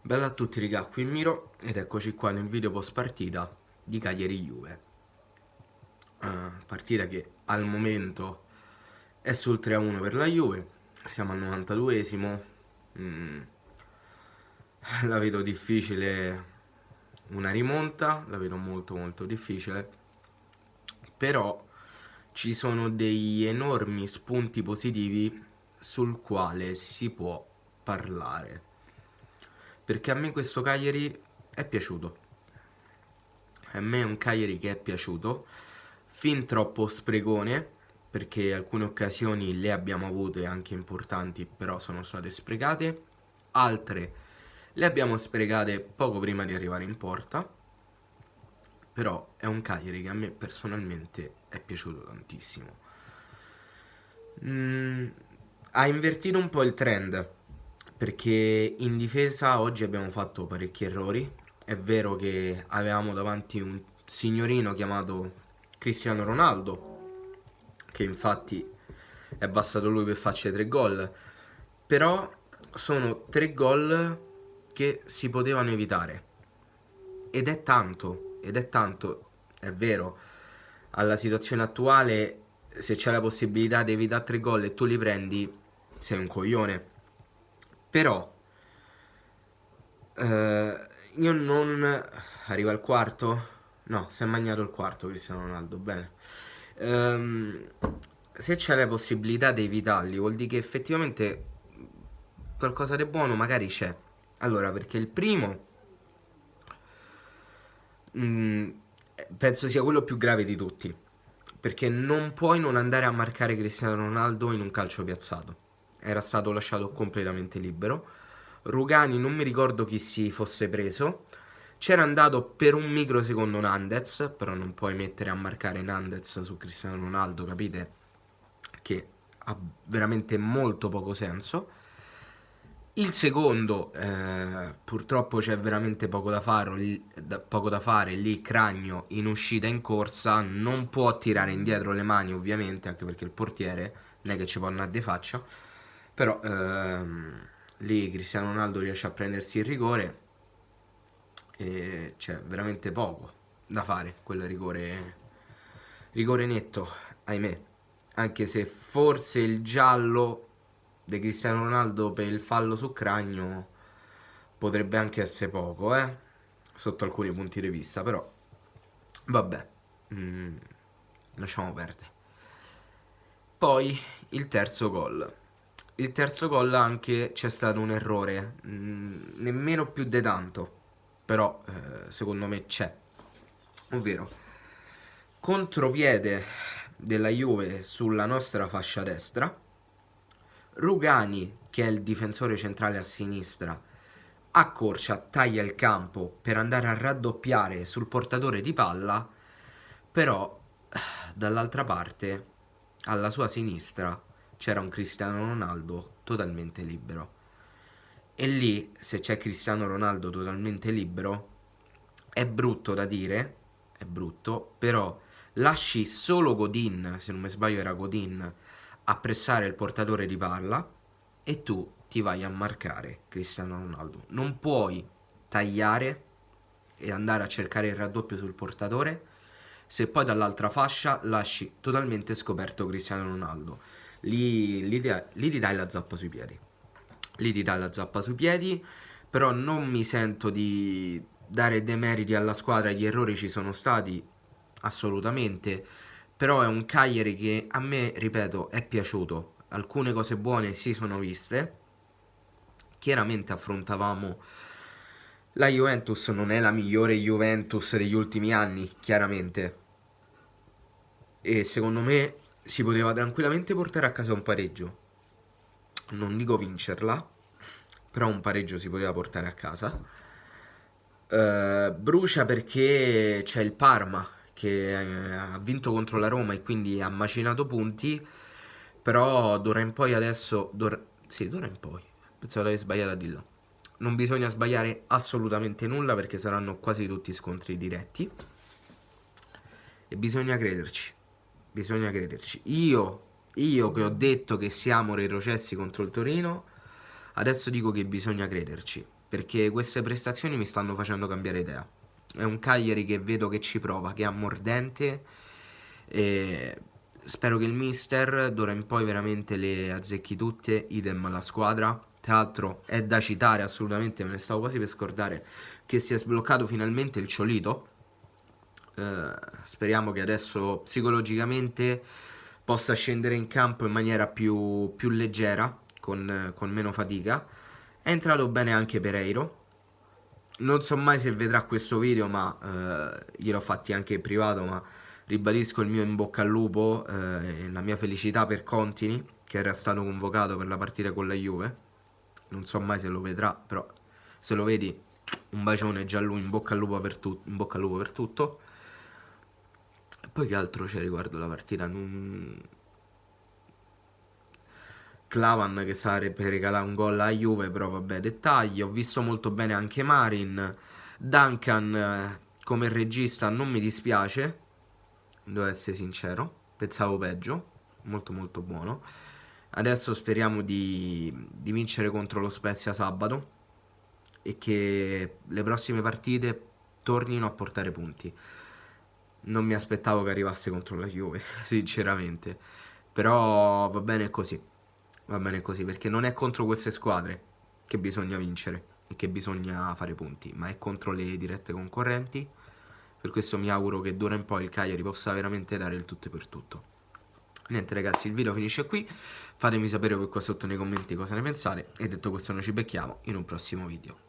Bella a tutti raga, qui Miro ed eccoci qua nel video post partita di Cagliari-Juve. Partita che al momento è sul 3-1 per la Juve, siamo al 92esimo. Mm, la vedo difficile una rimonta, la vedo molto molto difficile, però ci sono degli enormi spunti positivi sul quale si può parlare. Perché a me questo Cagliari è piaciuto. A me è un Cagliari che è piaciuto, fin troppo sprecone, perché alcune occasioni le abbiamo avute anche importanti, però sono state sprecate, altre le abbiamo sprecate poco prima di arrivare in porta, però è un Cagliari che a me personalmente è piaciuto tantissimo. Mm, ha invertito un po' il trend, perché in difesa oggi abbiamo fatto parecchi errori. È vero che avevamo davanti un signorino chiamato Cristiano Ronaldo, che infatti è bastato lui per farci 3 gol, però sono 3 gol che si potevano evitare. Ed è tanto, è vero, alla situazione attuale, se c'è la possibilità di evitare 3 gol e tu li prendi, sei un coglione. Però, io non... Arriva il quarto? No, si è mangiato il quarto Cristiano Ronaldo, bene. Ehm, Se c'è la possibilità di evitarli, vuol dire che effettivamente qualcosa di buono magari c'è. Allora, perché il primo mm, penso sia quello più grave di tutti, perché non puoi non andare a marcare Cristiano Ronaldo in un calcio piazzato. Era stato lasciato completamente libero. Rugani non mi ricordo chi si fosse preso. C'era andato per un microsecondo Nandez, però non puoi mettere a marcare Nandez su Cristiano Ronaldo, capite? Che ha veramente molto poco senso. Il secondo, purtroppo c'è veramente poco da fare, lì Cragno in uscita in corsa non può tirare indietro le mani ovviamente, anche perché il portiere non è che ci può andare di faccia, però lì Cristiano Ronaldo riesce a prendersi il rigore e c'è veramente poco da fare, quel rigore netto, ahimè, anche se forse il giallo di Cristiano Ronaldo per il fallo su Cragno potrebbe anche essere poco, sotto alcuni punti di vista, però vabbè, mm, lasciamo perdere. Poi il terzo gol. Il terzo gol anche c'è stato un errore, nemmeno più di tanto, però secondo me c'è. Ovvero, contropiede della Juve sulla nostra fascia destra, Rugani, che è il difensore centrale a sinistra, accorcia, taglia il campo per andare a raddoppiare sul portatore di palla, però dall'altra parte, alla sua sinistra, c'era un Cristiano Ronaldo totalmente libero. E lì, se c'è Cristiano Ronaldo totalmente libero, è brutto da dire, è brutto, però lasci solo Godin, se non mi sbaglio era Godin, a pressare il portatore di palla e tu ti vai a marcare Cristiano Ronaldo. Non puoi tagliare e andare a cercare il raddoppio sul portatore se poi dall'altra fascia lasci totalmente scoperto Cristiano Ronaldo. Lì ti dai la zappa sui piedi. Lì ti dai la zappa sui piedi, però non mi sento di dare demeriti alla squadra, gli errori ci sono stati assolutamente, però è un Cagliari che a me, ripeto, è piaciuto. Alcune cose buone si sono viste. Chiaramente affrontavamo la Juventus, non è la migliore Juventus degli ultimi anni, chiaramente. E secondo me si poteva tranquillamente portare a casa un pareggio. Non dico vincerla, però un pareggio si poteva portare a casa. Brucia perché c'è il Parma che ha vinto contro la Roma e quindi ha macinato punti. Però d'ora in poi adesso. Sì, d'ora in poi. Pensavo di aver sbagliato a dirlo. Non bisogna sbagliare assolutamente nulla perché saranno quasi tutti scontri diretti. E bisogna crederci. Bisogna crederci. Io che ho detto che siamo retrocessi contro il Torino, adesso dico che bisogna crederci. perché queste prestazioni mi stanno facendo cambiare idea. È un Cagliari che vedo che ci prova, che è ammordente, e spero che il mister d'ora in poi veramente le azzecchi tutte, idem alla squadra. Tra l'altro è da citare assolutamente, me ne stavo quasi per scordare, che si è sbloccato finalmente il Ciolito. Speriamo che adesso psicologicamente possa scendere in campo in maniera più leggera, con meno fatica. È entrato bene anche Pereiro. Non so mai se vedrà questo video, ma gliel'ho fatti anche in privato, ma ribadisco il mio in bocca al lupo e la mia felicità per Contini, che era stato convocato per la partita con la Juve. Non so mai se lo vedrà, però se lo vedi, un bacione già a lui, in bocca al lupo in bocca al lupo per tutto. E poi che altro c'è riguardo la partita? Clavan che sarebbe regalare un gol a Juve, però vabbè, dettagli. Ho visto molto bene anche Marin. Duncan come regista non mi dispiace, devo essere sincero, pensavo peggio, molto molto buono. Adesso speriamo di vincere contro lo Spezia sabato e che le prossime partite tornino a portare punti. Non mi aspettavo che arrivasse contro la Juve, sinceramente. Però va bene così, perché non è contro queste squadre che bisogna vincere e che bisogna fare punti, ma è contro le dirette concorrenti. Per questo mi auguro che d'ora in poi il Cagliari possa veramente dare il tutto e per tutto. Niente ragazzi, il video finisce qui. Fatemi sapere voi qua sotto nei commenti cosa ne pensate. E detto questo, noi ci becchiamo in un prossimo video.